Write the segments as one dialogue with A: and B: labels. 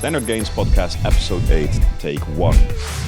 A: Standard Gains Podcast, Episode 8, Take 1.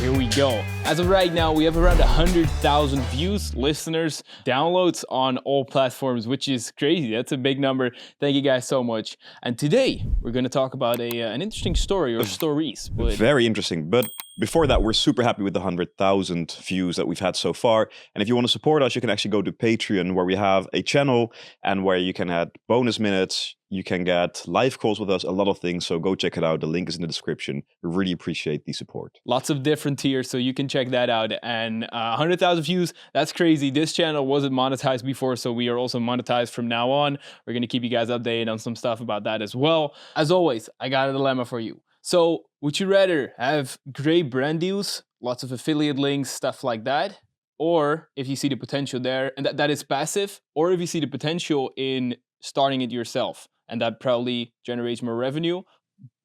B: Here we go. As of right now, we have around 100,000 views, listeners, downloads on all platforms, which is crazy. That's a big number. Thank you guys so much. And today, we're going to talk about an interesting story or stories.
A: Very interesting. But before that, we're super happy with the 100,000 views that we've had so far. And if you want to support us, you can actually go to Patreon, where we have a channel and where you can add bonus minutes. You can get live calls with us, a lot of things. So go check it out. The link is in the description. We really appreciate the support.
B: Lots of different tiers, so you can check that out. And 100,000 views, that's crazy. This channel wasn't monetized before, so we are also monetized from now on. We're going to keep you guys updated on some stuff about that as well. As always, I got a dilemma for you. So would you rather have great brand deals, lots of affiliate links, stuff like that? Or if you see the potential there, and that is passive, or if you see the potential in starting it yourself, and that probably generates more revenue?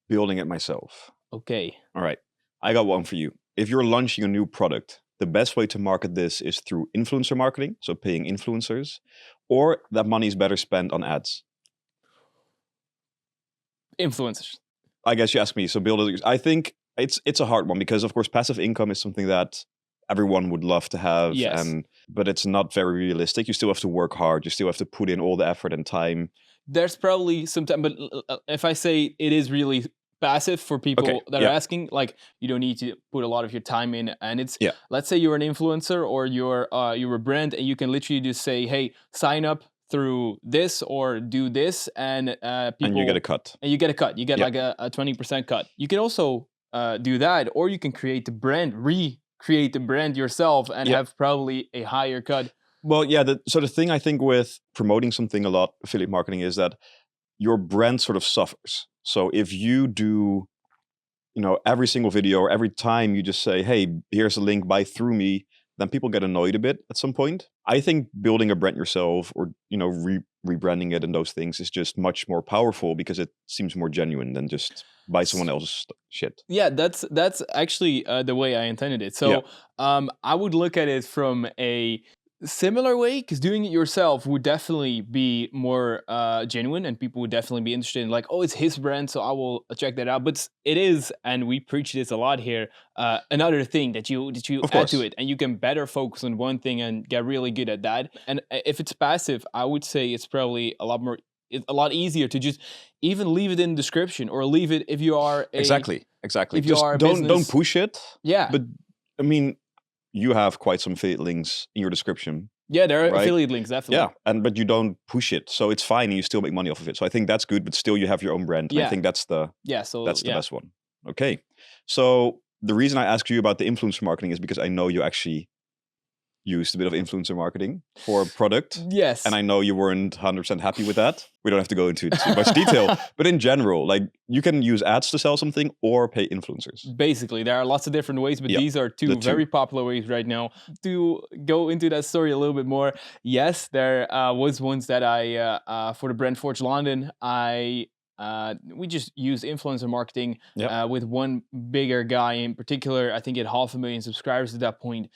A: Building it myself.
B: Okay.
A: All right. I got one for you. If you're launching a new product, the best way to market this is through influencer marketing, so paying influencers, or that money is better spent on ads.
B: Influencers.
A: I guess you ask me. So build. I think it's a hard one because, of course, passive income is something that everyone would love to have,
B: Yes.
A: But it's not very realistic. You still have to work hard. You still have to put in all the effort and time.
B: There's probably some time, but if I say it is really passive for people that are asking, like, you don't need to put a lot of your time in, and it's, let's say you're an influencer or you're a brand, and you can literally just say, hey, sign up through this or do this, and people,
A: and you get a cut.
B: And you get a cut. You get like a 20% cut. You can also do that, or you can create the brand, recreate the brand yourself, and have probably a higher cut.
A: Well, yeah. So the thing I think with promoting something a lot, affiliate marketing, is that your brand sort of suffers. So if you do, every single video or every time you just say, hey, here's a link, buy through me, then people get annoyed a bit at some point. I think building a brand yourself or, rebranding it and those things is just much more powerful because it seems more genuine than just buy someone else's shit.
B: Yeah, that's actually the way I intended it. So I would look at it from a similar way, because doing it yourself would definitely be more genuine, and people would definitely be interested in, like, oh, it's his brand, so I will check that out. But it is, and we preach this a lot here, another thing that you add to it, and you can better focus on one thing and get really good at that. And if it's passive, I would say it's probably a lot easier to just even leave it in the description, or leave it if you are
A: exactly.
B: If you
A: just
B: are a
A: don't push it.
B: Yeah,
A: but I mean, you have quite some affiliate links in your description.
B: Yeah, there are affiliate links, definitely.
A: Yeah, but you don't push it, so it's fine, and you still make money off of it. So I think that's good, but still you have your own brand.
B: Yeah.
A: I think that's the best one. Okay, so the reason I asked you about the influencer marketing is because I know you actually used a bit of influencer marketing for a product.
B: Yes.
A: And I know you weren't 100% happy with that. We don't have to go into too much detail, but in general, like, you can use ads to sell something or pay influencers.
B: Basically, there are lots of different ways, but these are two very popular ways right now. To go into that story a little bit more, yes, there was once that I, for the brand Forge London, we just used influencer marketing with one bigger guy in particular. I think he had 500,000 subscribers at that point.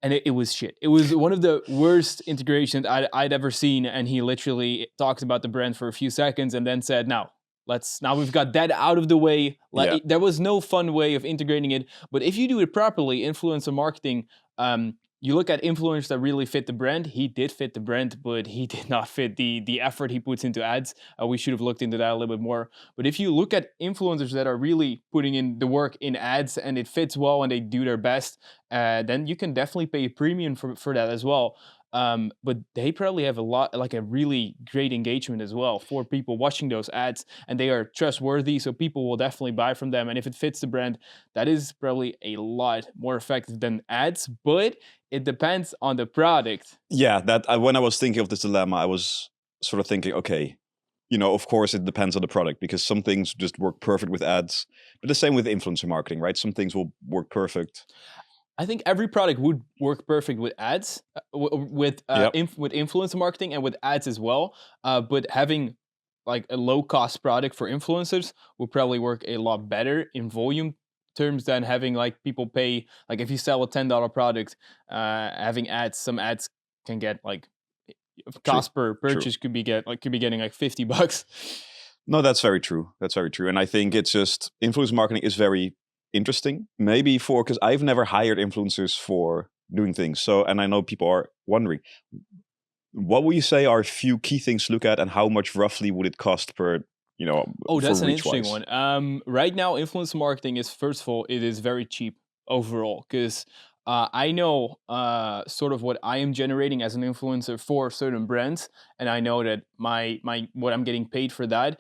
B: And it was shit. It was one of the worst integrations I'd ever seen. And he literally talks about the brand for a few seconds and then said, now we've got that out of the way. There was no fun way of integrating it. But if you do it properly, influencer marketing, you look at influencers that really fit the brand. He did fit the brand, but he did not fit the effort he puts into ads. We should have looked into that a little bit more. But if you look at influencers that are really putting in the work in ads and it fits well and they do their best, then you can definitely pay a premium for that as well. But they probably have a really great engagement as well for people watching those ads, and they are trustworthy, so people will definitely buy from them. And if it fits the brand, that is probably a lot more effective than ads, but it depends on the product.
A: Yeah, when I was thinking of this dilemma, I was sort of thinking, okay, of course it depends on the product, because some things just work perfect with ads, but the same with influencer marketing, right? Some things will work perfect.
B: I think every product would work perfect with ads, with influencer marketing, and with ads as well. But having like a low-cost product for influencers will probably work a lot better in volume terms than having like people pay. Like if you sell a $10 product, having ads, some ads can get like cost per purchase could be getting like $50.
A: No, that's very true. That's very true. And I think it's just influence marketing is very interesting. Maybe because I've never hired influencers for doing things. So, and I know people are wondering, what would you say are a few key things to look at, and how much roughly would it cost per,
B: Oh, that's an interesting
A: reach-wise?
B: one. Right now, influence marketing is, first of all, it is very cheap overall, because I know sort of what I am generating as an influencer for certain brands, and I know that my what I'm getting paid for that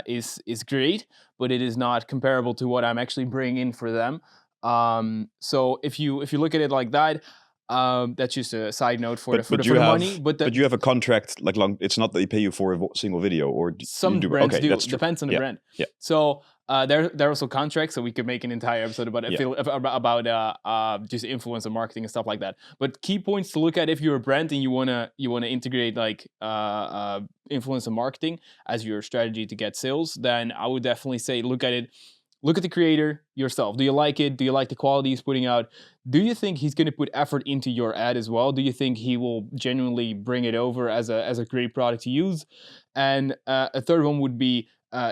B: is great, but it is not comparable to what I'm actually bringing in for them. So if you look at it like that, that's just a side note for
A: But
B: the money.
A: but you have a contract like long. It's not that they pay you for a single video, or you
B: some
A: do.
B: brands
A: Okay,
B: do.
A: that's true.
B: Depends on the
A: Yeah,
B: brand.
A: yeah.
B: So there are also contracts, so we could make an entire episode about just influencer marketing and stuff like that. But key points to look at if you're a brand and you wanna integrate like influencer marketing as your strategy to get sales, then I would definitely say look at it. Look at the creator yourself. Do you like it? Do you like the quality he's putting out? Do you think he's going to put effort into your ad as well? Do you think he will genuinely bring it over as a great product to use? And a third one would be,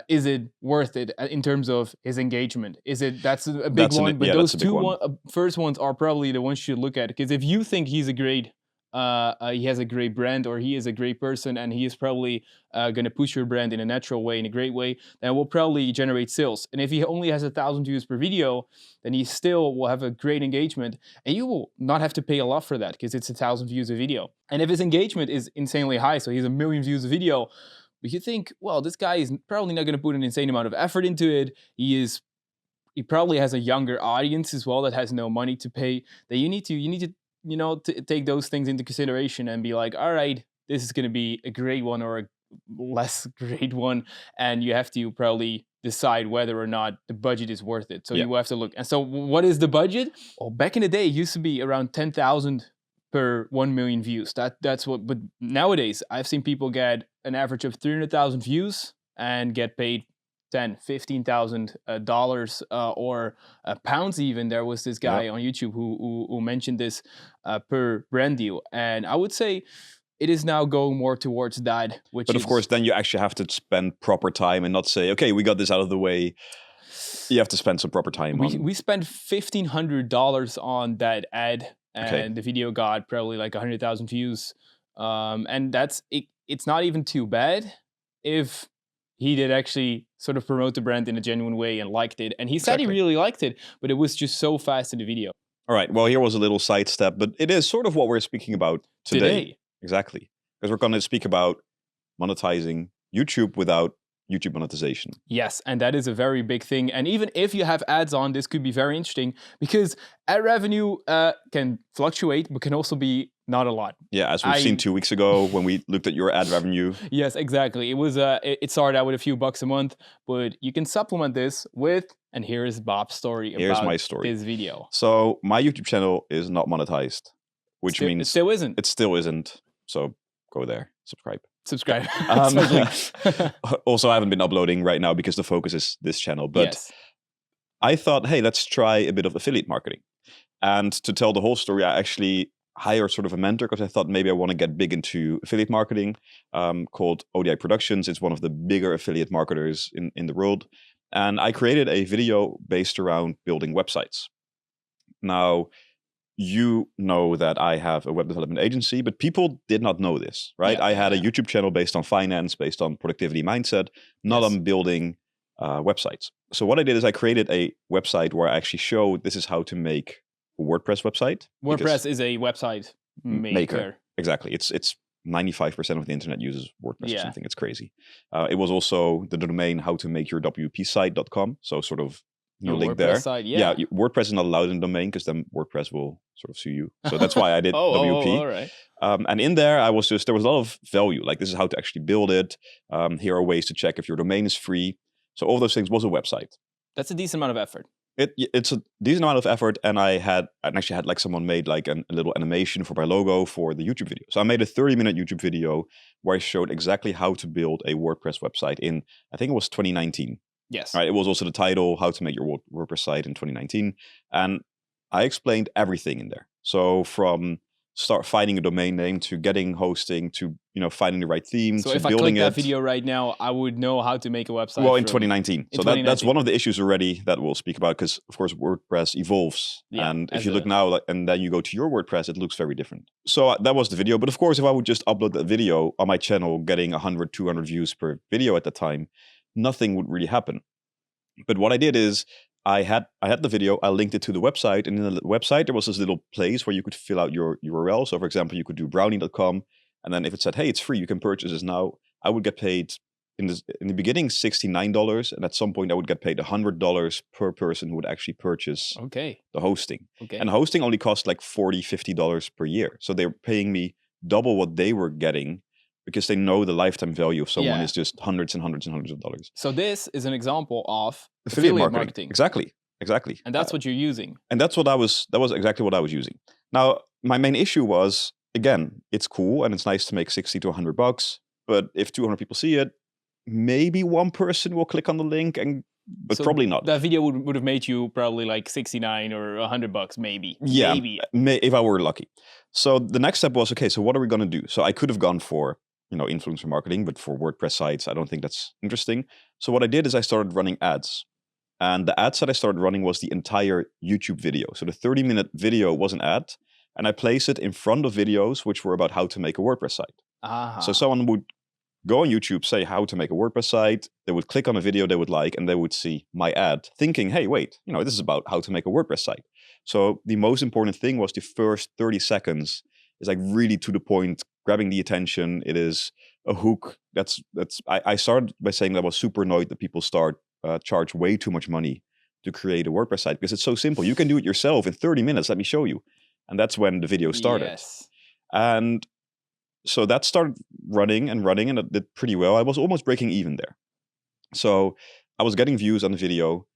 B: is it worth it in terms of his engagement? That's a big one, but those two first ones are probably the ones you should look at, because if you think he's a great he has a great brand, or he is a great person, and he is probably going to push your brand in a natural way, in a great way, then will probably generate sales. And if he only has 1,000 views per video, then he still will have a great engagement, and you will not have to pay a lot for that, because it's 1,000 views a video. And if his engagement is insanely high, so he's 1 million views a video, but you think, well, this guy is probably not going to put an insane amount of effort into it. He probably has a younger audience as well that has no money to pay. That you need to to take those things into consideration and be like, all right, this is going to be a great one or a less great one, and you have to probably decide whether or not the budget is worth it. So you have to look. And so what is the budget? Well, back in the day, it used to be around 10,000 per 1 million views. That's what. But nowadays, I've seen people get an average of 300,000 views and get paid $10,000-$15,000 or pounds even. There was this guy on YouTube who mentioned this per brand deal, and I would say it is now going more towards that.
A: But of course, then you actually have to spend proper time and not say, okay, we got this out of the way. You have to spend some proper time.
B: We spent $1,500 on that ad, and the video got probably like 100,000 views, and that's it. It's not even too bad if he did actually sort of promote the brand in a genuine way and liked it. And he said he really liked it, but it was just so fast in the video.
A: All right. Well, here was a little sidestep, but it is sort of what we're speaking about today. Exactly. Because we're going to speak about monetizing YouTube without YouTube monetization.
B: Yes, and that is a very big thing. And even if you have ads on, this could be very interesting, because ad revenue can fluctuate, but can also be not a lot.
A: Yeah, as we've seen 2 weeks ago when we looked at your ad revenue.
B: Yes, exactly. It was it started out with a few bucks a month, but you can supplement this with, and here is Bob's story about
A: my story.
B: This video.
A: So my YouTube channel is not monetized, which means
B: it still isn't.
A: It still isn't. So go there, subscribe. Also, I haven't been uploading right now because the focus is this channel. But I thought, hey, let's try a bit of affiliate marketing. And to tell the whole story, I actually hired sort of a mentor, because I thought maybe I want to get big into affiliate marketing, called ODI Productions. It's one of the bigger affiliate marketers in the world. And I created a video based around building websites. Now, you know that I have a web development agency, but people did not know this, right? I had a YouTube channel based on finance, based on productivity mindset, not on building websites. So what I did is I created a website where I actually showed this is how to make a WordPress website.
B: WordPress is a website maker.
A: Exactly. It's 95% of the internet uses WordPress or something. It's crazy. It was also the domain howtomakeyourwpsite.com. So sort of link
B: WordPress
A: there.
B: Site,
A: WordPress is not allowed in domain, because then WordPress will sort of sue you. So that's why I did WP.
B: All right.
A: And in there, there was a lot of value. Like, this is how to actually build it. Here are ways to check if your domain is free. So all those things was a website.
B: That's a decent amount of effort.
A: It's a decent amount of effort, and I actually had like someone made like a little animation for my logo for the YouTube video. So I made a 30-minute YouTube video where I showed exactly how to build a WordPress website in, I think it was 2019.
B: Yes.
A: Right. It was also the title, How to Make Your WordPress Site in 2019. And I explained everything in there. So from start finding a domain name, to getting hosting, to finding the right theme,
B: so
A: to
B: if I
A: building
B: click that
A: it.
B: video right now, I would know how to make a website.
A: Well, in 2019. So
B: 2019.
A: that's one of the issues already that we'll speak about, because of course WordPress evolves.
B: Yeah,
A: and if you look now and then you go to your WordPress, it looks very different. So that was the video. But of course, if I would just upload that video on my channel, getting 100, 200 views per video at the time, nothing would really happen. But what I did is I had the video, I linked it to the website, and in the website there was this little place where you could fill out your URL. So for example, you could do browney.com, and then if it said, hey, it's free, you can purchase this now, I would get paid in the beginning $69, and at some point I would get paid $100 per person who would actually purchase the hosting. And hosting only cost like $40, $50 per year. So they were paying me double what they were getting, because they know the lifetime value of someone is just hundreds and hundreds and hundreds of dollars.
B: So this is an example of
A: affiliate marketing. Exactly.
B: And that's what you're using.
A: And that was exactly what I was using. Now, my main issue was, again, it's cool and it's nice to make 60 to $100, but if 200 people see it, maybe one person will click on the link, but probably not.
B: That video would have made you probably like 69 or $100, maybe.
A: Yeah,
B: maybe.
A: If I were lucky. So the next step was, okay, so what are we going to do? So I could have gone for influencer marketing, but for WordPress sites, I don't think that's interesting. So what I did is I started running ads. And the ads that I started running was the entire YouTube video. So the 30-minute video was an ad, and I placed it in front of videos which were about how to make a WordPress site. So someone would go on YouTube, say how to make a WordPress site, they would click on a video they would like, and they would see my ad, thinking, hey, wait, this is about how to make a WordPress site. So the most important thing was the first 30 seconds is like really to the point, grabbing the attention. It is a hook. I started by saying that I was super annoyed that people charge way too much money to create a WordPress site, because it's so simple. You can do it yourself in 30 minutes. Let me show you. And that's when the video started.
B: Yes.
A: And so that started running, and it did pretty well. I was almost breaking even there. So I was getting views on the video.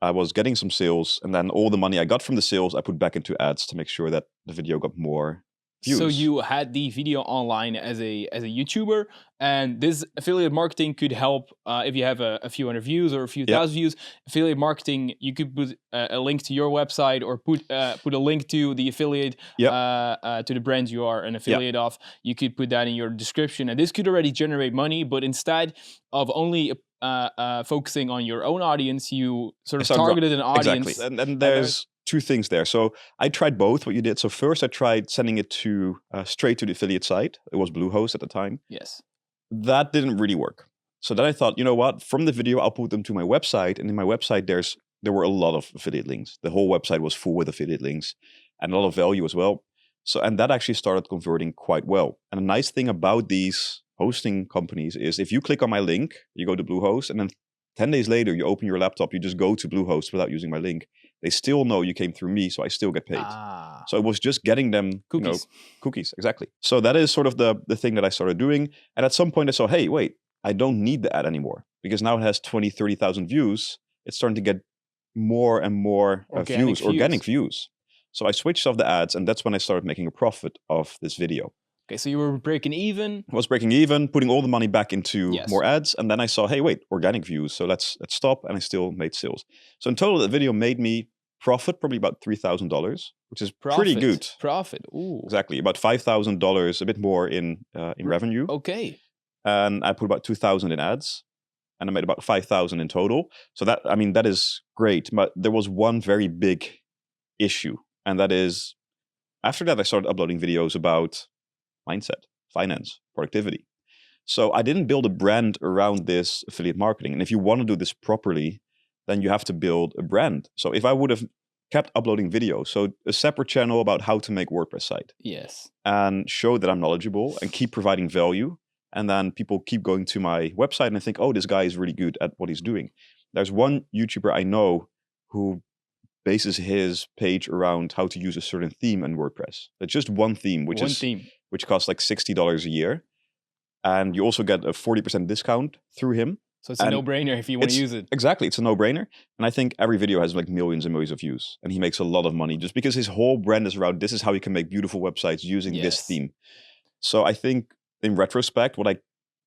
A: I was getting some sales, and then all the money I got from the sales, I put back into ads to make sure that the video got more views.
B: So you had the video online as a YouTuber, and this affiliate marketing could help if you have a few hundred views or a few thousand views. Affiliate marketing, you could put a link to your website, or put a link to the affiliate to the brand you are an affiliate of. You could put that in your description, and this could already generate money. But instead of only focusing on your own audience, you sort of targeted an audience.
A: Exactly, and there's two things there. So I tried both, what you did. So first I tried sending it to straight to the affiliate site. It was Bluehost at the time.
B: Yes.
A: That didn't really work. So then I thought, you know what? From the video, I'll put them to my website. And in my website, there were a lot of affiliate links. The whole website was full with affiliate links and a lot of value as well. So, and that actually started converting quite well. And a nice thing about these hosting companies is if you click on my link, you go to Bluehost, and then 10 days later, you open your laptop, you just go to Bluehost without using my link. They still know you came through me, so I still get paid. So it was just getting them
B: cookies.
A: Cookies, exactly. So that is sort of the thing that I started doing. And at some point I saw, hey, wait, I don't need the ad anymore, because now it has 20, 30,000 views. It's starting to get more and more organic views. So I switched off the ads, and that's when I started making a profit of this video.
B: Okay, so you were breaking even.
A: I was breaking even, putting all the money back into more ads, and then I saw, hey, wait, organic views. So let's stop, and I still made sales. So in total, the video made me profit, probably about $3,000, which is pretty good.
B: Profit, ooh.
A: Exactly, about $5,000, a bit more in revenue.
B: Okay.
A: And I put about $2,000 in ads, and I made about $5,000 in total. So that is great. But there was one very big issue, and that is, after that, I started uploading videos about mindset, finance, productivity. So I didn't build a brand around this affiliate marketing. And if you want to do this properly, then you have to build a brand. So if I would have kept uploading videos, so a separate channel about how to make WordPress site.
B: Yes.
A: And show that I'm knowledgeable and keep providing value. And then people keep going to my website and think, oh, this guy is really good at what he's doing. There's one YouTuber I know who bases his page around how to use a certain theme in WordPress. It's just one theme, which costs like $60 a year. And you also get a 40% discount through him.
B: So it's a no-brainer if you want to use it.
A: Exactly, it's a no-brainer. And I think every video has like millions and millions of views. And he makes a lot of money just because his whole brand is around, this is how you can make beautiful websites using this theme. So I think in retrospect, what I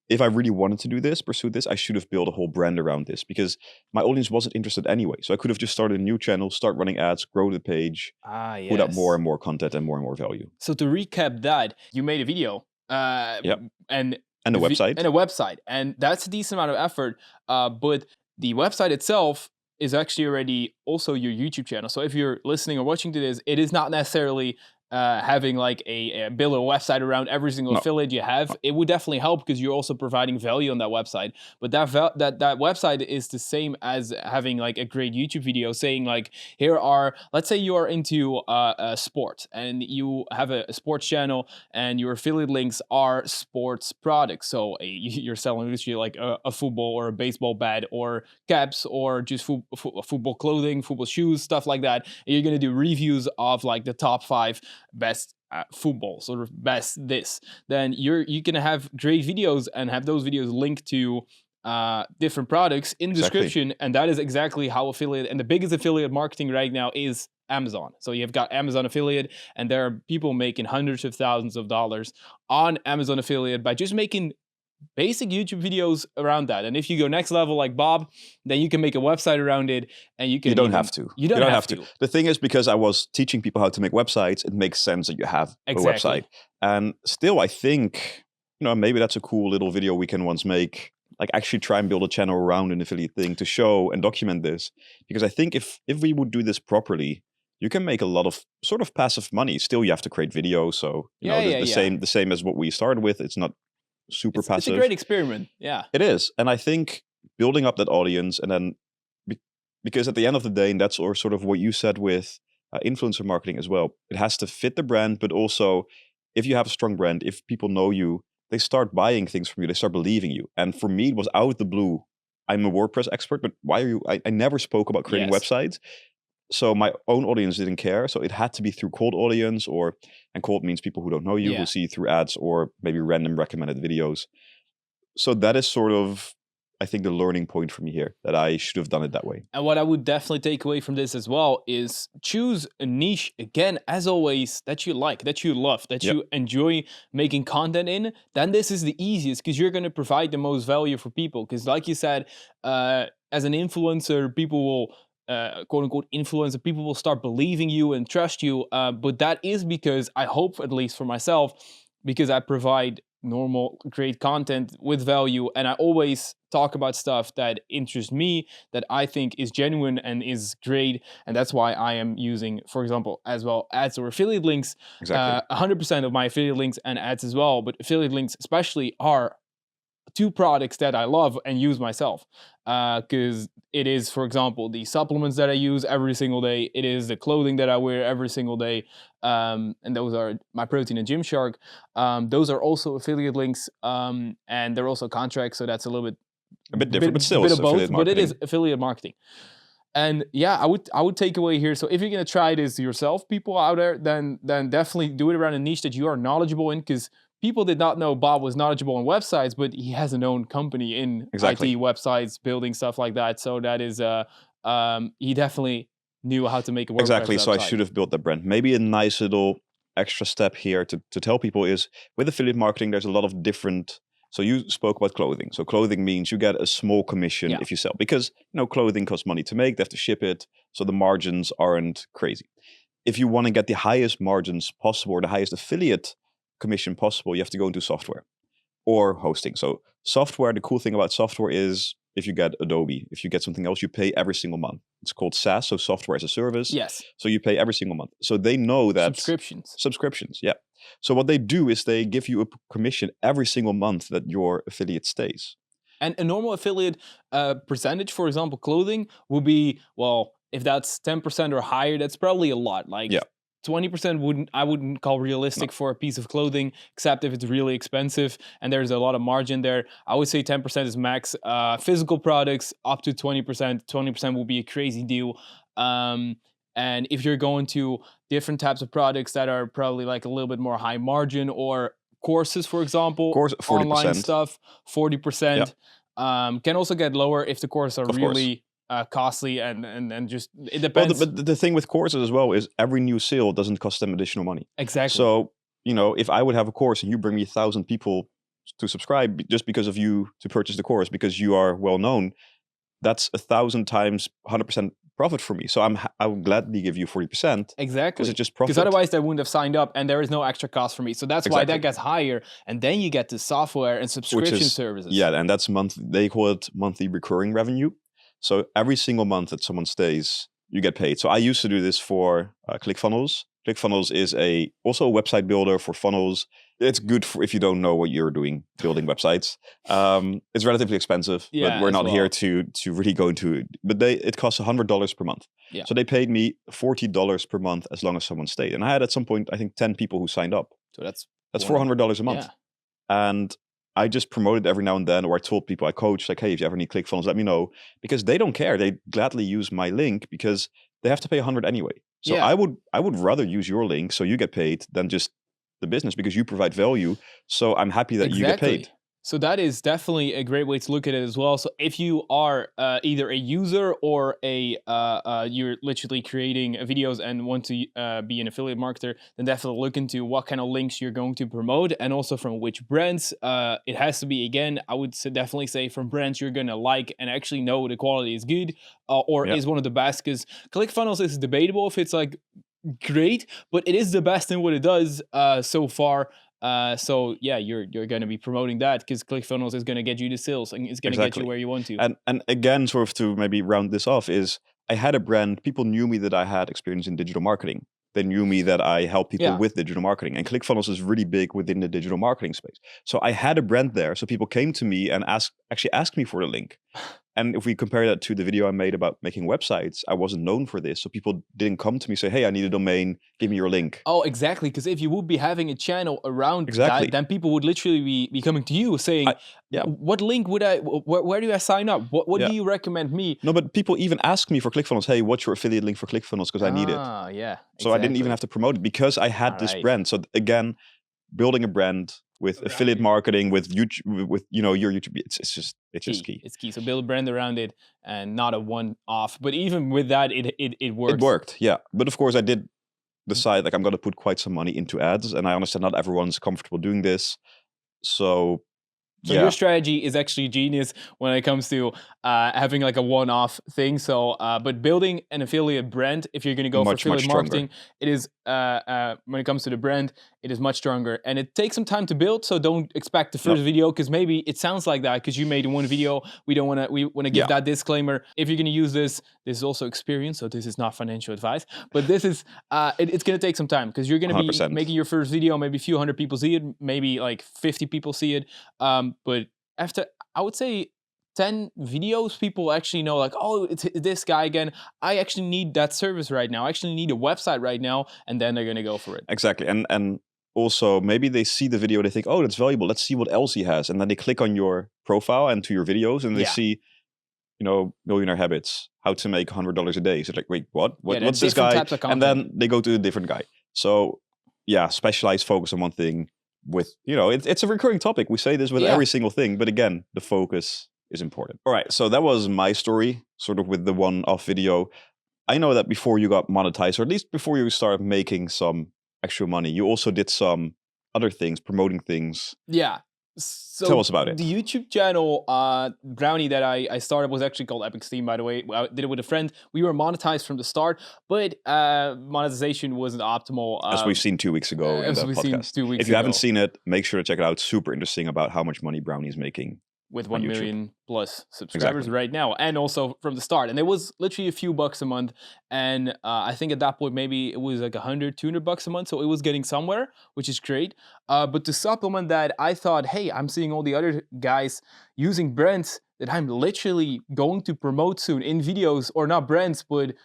A: if I really wanted to do this, pursue this, I should have built a whole brand around this, because my audience wasn't interested anyway. So I could have just started a new channel, start running ads, grow the page, put up more and more content and more value.
B: So to recap that, you made a video and
A: a website.
B: And that's a decent amount of effort. But the website itself is actually already also your YouTube channel. So if you're listening or watching to this, it is not necessarily having like build a website around every single affiliate you have. It would definitely help because you're also providing value on that website. But that website is the same as having like a great YouTube video saying like, here are, let's say you are into sports and you have a sports channel and your affiliate links are sports products. So you're selling literally like a football or a baseball bat or caps or just football clothing, football shoes, stuff like that. And you're going to do reviews of like the top 5 best football, sort of best this, then you can have great videos and have those videos linked to different products in the description. And that is exactly how affiliate, and the biggest affiliate marketing right now is Amazon. So you've got Amazon affiliate, and there are people making hundreds of thousands of dollars on Amazon affiliate by just making basic YouTube videos around that. And if you go next level like Bob, then you can make a website around it, and you can.
A: You don't have to. You don't have to. The thing is, because I was teaching people how to make websites, it makes sense that you have a website. And still, I think, maybe that's a cool little video we can once make. Like actually try and build a channel around an affiliate thing to show and document this. Because I think if we would do this properly, you can make a lot of sort of passive money. Still, you have to create videos. So the same as what we started with. It's not super passive.
B: It's a great experiment. Yeah,
A: it is. And I think building up that audience, and then because at the end of the day, and that's sort of what you said with influencer marketing as well, it has to fit the brand, but also if you have a strong brand, if people know you, they start buying things from you, they start believing you. And for me, it was out of the blue. I'm a WordPress expert, but why are you? I never spoke about creating websites. So my own audience didn't care. So it had to be through cold audience, and cold means people who don't know you, who see you through ads or maybe random recommended videos. So that is sort of, I think, the learning point for me here, that I should have done it that way.
B: And what I would definitely take away from this as well is choose a niche, again, as always, that you like, that you love, that you enjoy making content in. Then this is the easiest, because you're going to provide the most value for people. Because like you said, as an influencer, people will quote unquote influencer, people will start believing you and trust you. But that is because, I hope, at least for myself, because I provide normal, great content with value. And I always talk about stuff that interests me, that I think is genuine and is great. And that's why I am using, for example, as well, ads or affiliate links.
A: Exactly.
B: 100% of my affiliate links and ads as well. But affiliate links especially are 2 products that I love and use myself, because it is, for example, the supplements that I use every single day. It is the clothing that I wear every single day, and those are my Protein and Gymshark. Those are also affiliate links, and they're also contracts, so that's a little bit
A: different, but still,
B: bit of both. But it is affiliate marketing. And yeah, I would take away here. So if you're gonna try this yourself, people out there, then definitely do it around a niche that you are knowledgeable in, because people did not know Bob was knowledgeable on websites, but he has an own company in IT, websites, building stuff like that. So that is, he definitely knew how to make a WordPress
A: Exactly. So
B: website.
A: I should have built that brand. Maybe a nice little extra step here to tell people is, with affiliate marketing, there's a lot of different. So you spoke about clothing. So clothing means you get a small commission if you sell, because clothing costs money to make. They have to ship it, so the margins aren't crazy. If you want to get the highest margins possible, or the highest affiliate commission possible, you have to go into software or hosting. So software, the cool thing about software is, if you get Adobe, if you get something else, you pay every single month. It's called SaaS, so software as a service.
B: Yes.
A: So you pay every single month. So they know that subscriptions, yeah. So what they do is they give you a commission every single month that your affiliate stays.
B: And a normal affiliate percentage, for example, clothing, will be, well, if that's 10% or higher, that's probably a lot. Like 20% I wouldn't call realistic for a piece of clothing, except if it's really expensive and there's a lot of margin there. I would say 10% is max. Physical products up to 20%. 20% will be a crazy deal. And if you're going to different types of products that are probably like a little bit more high margin, or courses, for example, 40%. Online stuff, 40%. Can also get lower if the courses are really costly and just, it depends.
A: Well, but the thing with courses as well is, every new sale doesn't cost them additional money.
B: Exactly.
A: So, if I would have a course and you bring me 1,000 people to subscribe just because of you to purchase the course because you are well known, that's 1,000 times 100% profit for me. So I would gladly give you 40%.
B: Exactly.
A: Because it's just profit.
B: Because otherwise they wouldn't have signed up and there is no extra cost for me. So that's why that gets higher. And then you get to software and subscription services.
A: Yeah, and that's they call it monthly recurring revenue. So every single month that someone stays, you get paid. So I used to do this for ClickFunnels. ClickFunnels is also a website builder for funnels. It's good for if you don't know what you're doing, building websites. It's relatively expensive, but we're not here to really go into it. But it costs $100 per month.
B: Yeah.
A: So they paid me $40 per month as long as someone stayed. And I had at some point, I think 10 people who signed up.
B: So that's
A: $400 a month.
B: Yeah.
A: And I just promoted every now and then, or I told people I coach, like, hey, if you ever need ClickFunnels, let me know. Because they don't care. They gladly use my link because they have to pay $100 anyway. So I would rather use your link so you get paid than just the business because you provide value. So I'm happy that you get paid.
B: So that is definitely a great way to look at it as well. So if you are either a user or you're literally creating videos and want to be an affiliate marketer, then definitely look into what kind of links you're going to promote and also from which brands. It has to be, again, I would definitely say from brands you're going to like and actually know the quality is good or is one of the best, because ClickFunnels is debatable if it's like great, but it is the best in what it does so far. So yeah, you're going to be promoting that because ClickFunnels is going to get you the sales and it's going to get you where you want to.
A: And again, sort of to maybe round this off, is I had a brand. People knew me that I had experience in digital marketing. They knew me that I help people with digital marketing, and ClickFunnels is really big within the digital marketing space. So I had a brand there. So people came to me and actually asked me for the link. And if we compare that to the video I made about making websites, I wasn't known for this. So people didn't come to me and say, hey, I need a domain, give me your link.
B: Oh, exactly. Because if you would be having a channel around that, then people would literally be coming to you saying, what link would where do I sign up? What do you recommend me?
A: No, but people even ask me for ClickFunnels, hey, what's your affiliate link for ClickFunnels? Because I need it.
B: Yeah, exactly.
A: So I didn't even have to promote it because I had this brand. So again, building a brand with affiliate marketing, with YouTube, with your YouTube, it's just key.
B: It's key. So build a brand around it and not a one-off. But even with that, it works.
A: It worked, yeah. But of course, I did decide like I'm going to put quite some money into ads, and I understand not everyone's comfortable doing this. So
B: your strategy is actually genius when it comes to having like a one-off thing. So, but building an affiliate brand, if you're going to go for affiliate marketing, it is when it comes to the brand, it is much stronger, and it takes some time to build. So don't expect the first video, because maybe it sounds like that because you made one video. We want to give that disclaimer. If you're going to use this is also experience. So this is not financial advice, but this is it's going to take some time because you're going to be
A: 100%.
B: making your first video. Maybe a few hundred people see it, maybe like 50 people see it. But after, I would say, 10 videos, people actually know like, oh, it's this guy again. I actually need that service right now. I actually need a website right now. And then they're going to go for it.
A: Exactly. And also maybe they see the video, they think, oh, that's valuable. Let's see what else he has. And then they click on your profile and to your videos and they see, Millionaire Habits, how to make $100 a day. So like, wait, what's this guy? And then they go to a different guy. So yeah, specialize, focus on one thing. With it's a recurring topic. We say this with every single thing, but again, the focus is important. All right, so that was my story, sort of with the one-off video. I know that before you got monetized, or at least before you started making some extra money, you also did some other things, promoting things.
B: Yeah. So
A: tell us about it.
B: The YouTube channel, Browney, that I started was actually called Epic Steam, by the way. I did it with a friend. We were monetized from the start, but monetization wasn't optimal.
A: As we've seen 2 weeks ago in the podcast. If you haven't seen it, make sure to check it out. Super interesting about how much money Browney's making.
B: With 1 million plus subscribers right now, and also from the start. And it was literally a few bucks a month. And I think at that point, maybe it was like $100-200 a month. So it was getting somewhere, which is great. But to supplement that, I thought, hey, I'm seeing all the other guys using brands that I'm literally going to promote soon in videos, or not brands, but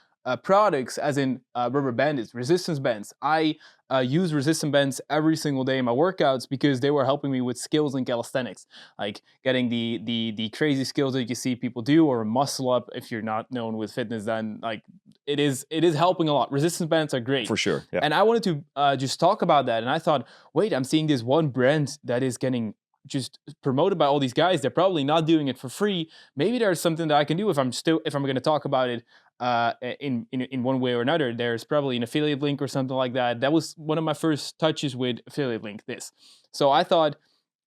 B: products, as in rubber bandits, resistance bands. I use resistance bands every single day in my workouts because they were helping me with skills in calisthenics, like getting the crazy skills that you see people do, or muscle up. If you're not known with fitness, then like it is helping a lot. Resistance bands are great
A: for sure. Yeah.
B: And I wanted to just talk about that, and I thought, wait, I'm seeing this one brand that is getting just promoted by all these guys. They're probably not doing it for free. Maybe there's something that I can do if I'm going to talk about it in one way or another. There's probably an affiliate link or something like that. That was one of my first touches with affiliate link. So I thought,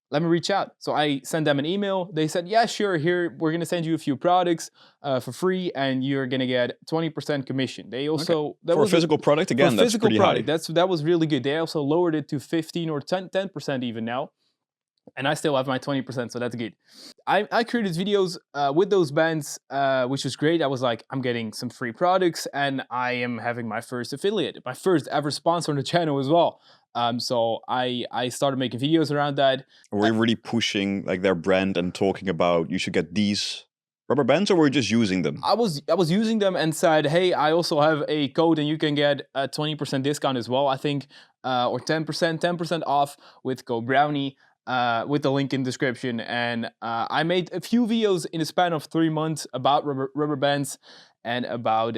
B: let me reach out. So I sent them an email. They said, yeah, sure, here, we're going to send you a few products for free, and you're going to get 20% commission. They also...
A: Okay. For a physical product, again, that's pretty high.
B: That was really good. They also lowered it to 15 or 10% even now. And I still have my 20%, so that's good. I created videos with those bands, which was great. I was like, I'm getting some free products, and I am having my first affiliate, my first ever sponsor on the channel as well. So I started making videos around that.
A: Were you really pushing like their brand and talking about you should get these rubber bands, or were you just using them?
B: I was using them and said, hey, I also have a code and you can get a 20% discount as well, I think, or 10% off with code Browney. With the link in the description, and I made a few videos in the span of 3 months about rubber bands and about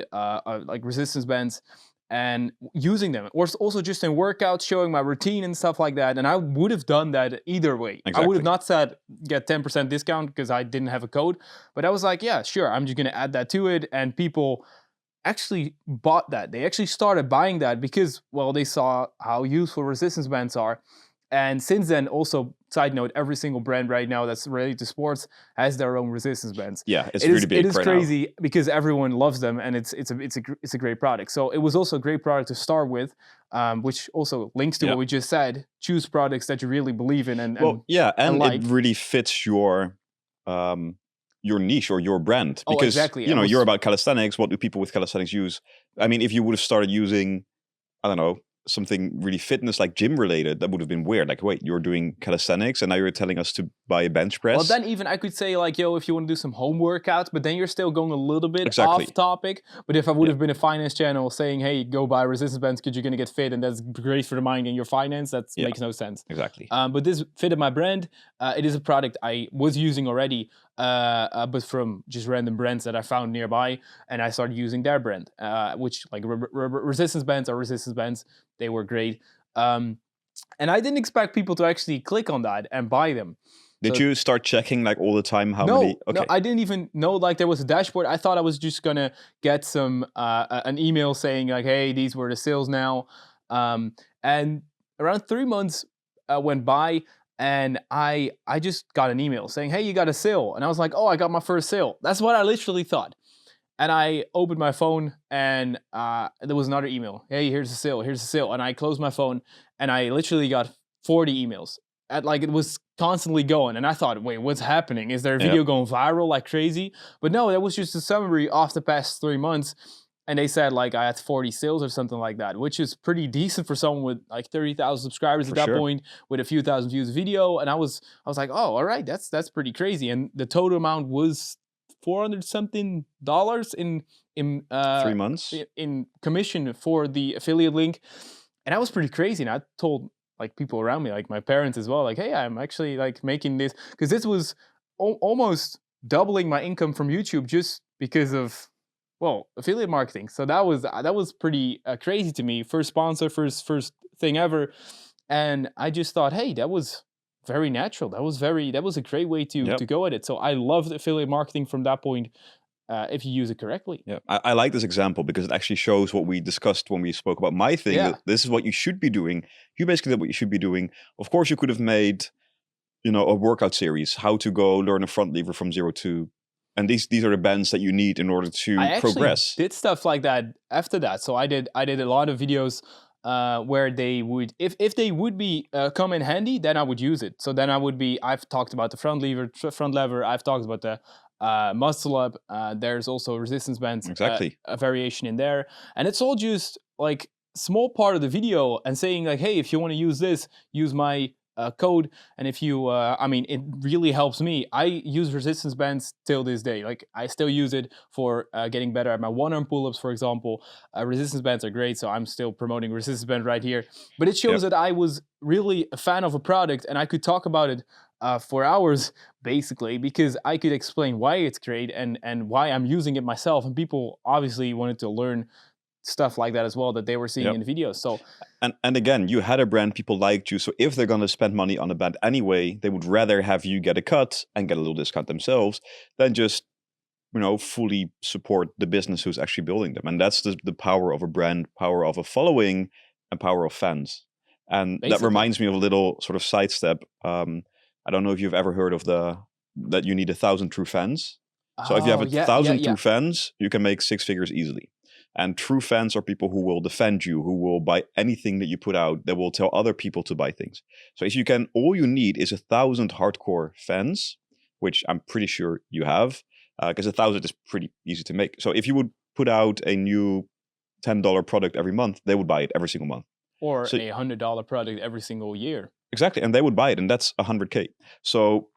B: like resistance bands and using them. It was also just in workouts, showing my routine and stuff like that. And I would have done that either way. Exactly. I would have not said get 10% discount because I didn't have a code, but I was like, yeah, sure, I'm just gonna add that to it, and people actually bought that. They actually started buying that because, well, they saw how useful resistance bands are. And since then, also, side note, every single brand right now that's related to sports has their own resistance bands.
A: Yeah, it's really big.
B: It is crazy because everyone loves them, and it's a great product. So it was also a great product to start with, which also links to what we just said. Choose products that you really believe in, and
A: it really fits your niche or your brand, because
B: exactly.
A: You know, you're about calisthenics. What do people with calisthenics use? I mean, if you would have started using, I don't know, something really fitness, like gym related, that would have been weird. Like, wait, you're doing calisthenics and now you're telling us to buy a bench press?
B: Well, then even I could say like, yo, if you want to do some home workouts, but then you're still going a little bit off topic. But if I would have been a finance channel saying, hey, go buy resistance bands because you're going to get fit and that's great for the mind and your finance, that makes no sense.
A: Exactly.
B: But this fitted my brand. It is a product I was using already, but from just random brands that I found nearby, and I started using their brand, which like resistance bands are resistance bands. They were great. And I didn't expect people to actually click on that and buy them.
A: Did you start checking like all the time how many?
B: Okay. No, I didn't even know like there was a dashboard. I thought I was just gonna get some an email saying like, hey, these were the sales now. And around 3 months went by, and I just got an email saying, hey, you got a sale. And I was like, oh, I got my first sale. That's what I literally thought. And I opened my phone, and there was another email. Hey, here's a sale, here's a sale. And I closed my phone, and I literally got 40 emails. It was constantly going. And I thought, wait, what's happening? Is there a video going viral like crazy? But no, that was just a summary of the past 3 months. And they said like I had 40 sales or something like that, which is pretty decent for someone with like 30,000 subscribers at that point, with a few thousand views a video. And I was like, oh, all right, that's pretty crazy. And the total amount was $400 something in
A: 3 months
B: in commission for the affiliate link. And that was pretty crazy. And I told like people around me, like my parents as well, like, hey, I'm actually like making this, because this was almost doubling my income from YouTube just because of, well, affiliate marketing. So that was pretty crazy to me. First sponsor, first thing ever. And I just thought, hey, that was very natural. That was a great way to go at it. So I loved affiliate marketing from that point, if you use it correctly.
A: Yeah, I like this example because it actually shows what we discussed when we spoke about my thing. That this is what you should be doing. You basically did what you should be doing. Of course, you could have made, you know, a workout series, how to go learn a front lever from 0 to. And these are the bands that you need in order to progress.
B: I did stuff like that after that. So I did a lot of videos where they would, if they would be come in handy, then I would use it. So then I've talked about the front lever. I've talked about the muscle up. There's also resistance bands, a variation in there, and it's all just like small part of the video and saying like, hey, if you want to use this, use my code. And if you, I mean, it really helps me. I use resistance bands till this day. Like I still use it for getting better at my one-arm pull-ups, for example. Resistance bands are great, so I'm still promoting resistance band right here. But it shows that I was really a fan of a product, and I could talk about it for hours, basically, because I could explain why it's great and why I'm using it myself. And people obviously wanted to learn stuff like that as well that they were seeing in the videos. So
A: and again, you had a brand, people liked you, so if they're going to spend money on a band anyway, they would rather have you get a cut and get a little discount themselves than just, you know, fully support the business who's actually building them. And that's the power of a brand, power of a following, and power of fans. And that reminds me of a little sort of sidestep. I don't know if you've ever heard of that you need 1,000 true fans. So if you have 1,000 true fans, you can make 6 figures easily. And true fans are people who will defend you, who will buy anything that you put out, that will tell other people to buy things. So if you can, all you need is 1,000 hardcore fans, which I'm pretty sure you have, because 1,000 is pretty easy to make. So if you would put out a new $10 product every month, they would buy it every single month.
B: Or a $100 product every single year.
A: Exactly, and they would buy it, and that's 100K. So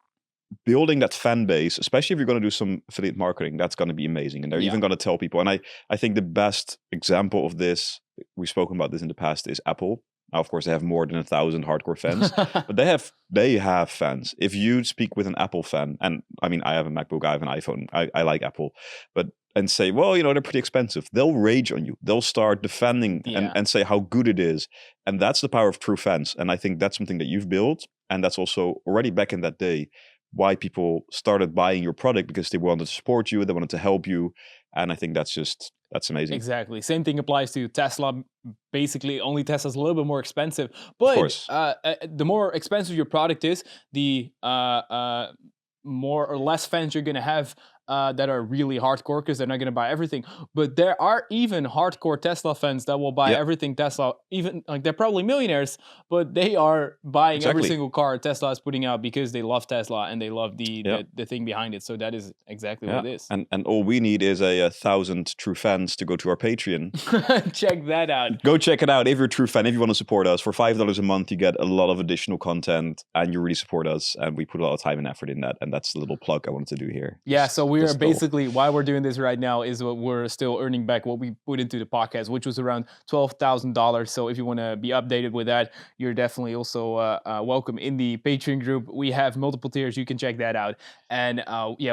A: building that fan base, especially if you're going to do some affiliate marketing, that's going to be amazing. And they're even going to tell people. And I think the best example of this, we've spoken about this in the past, is Apple. Now, of course, they have more than 1,000 hardcore fans, but they have fans. If you speak with an Apple fan, and I mean, I have a MacBook, I have an iPhone, I like Apple, and say, well, they're pretty expensive. They'll rage on you. They'll start defending and say how good it is. And that's the power of true fans. And I think that's something that you've built. And that's also already back in that day why people started buying your product, because they wanted to support you, they wanted to help you. And I think that's amazing.
B: Exactly. Same thing applies to Tesla. Basically, only Tesla's a little bit more expensive. But the more expensive your product is, the more or less fans you're going to have that are really hardcore, because they're not going to buy everything. But there are even hardcore Tesla fans that will buy everything Tesla. Even they're probably millionaires, but they are buying every single car Tesla is putting out because they love Tesla and they love the thing behind it. So that is exactly what it is.
A: And all we need is 1,000 true fans to go to our Patreon.
B: Check that out.
A: Go check it out if you're a true fan. If you want to support us, for $5 a month, you get a lot of additional content, and you really support us. And we put a lot of time and effort in that. And that's the little plug I wanted to do here.
B: Yeah. So we are basically, why we're doing this right now is what we're still earning back what we put into the podcast, which was around $12,000. So if you want to be updated with that, you're definitely also welcome in the Patreon group. We have multiple tiers. You can check that out. And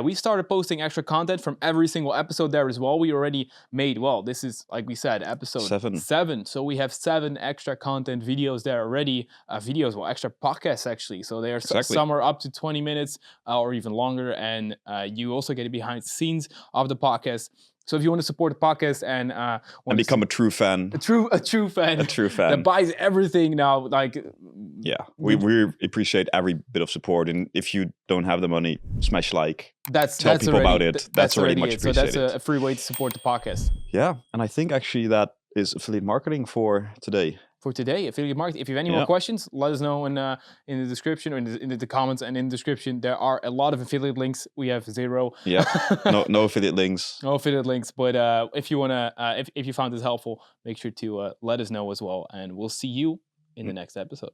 B: we started posting extra content from every single episode there as well. We already made, this is, like we said, episode 7. So we have 7 extra content videos there already. Extra podcasts actually. So they are some are up to 20 minutes or even longer. And you also get behind the scenes of the podcast. So if you want to support the podcast and
A: become a true fan,
B: a true fan that buys everything now,
A: we appreciate every bit of support. And if you don't have the money, smash like. Tell people about it. That's already much appreciated.
B: So that's a free way to support the podcast.
A: Yeah, and I think actually that is affiliate marketing for today.
B: Affiliate marketing. If you have any more questions, let us know in the description or in the comments and in the description. There are a lot of affiliate links. We have 0.
A: Yeah, no affiliate links.
B: No affiliate links. But if you wanna, if you found this helpful, make sure to let us know as well, and we'll see you in the next episode.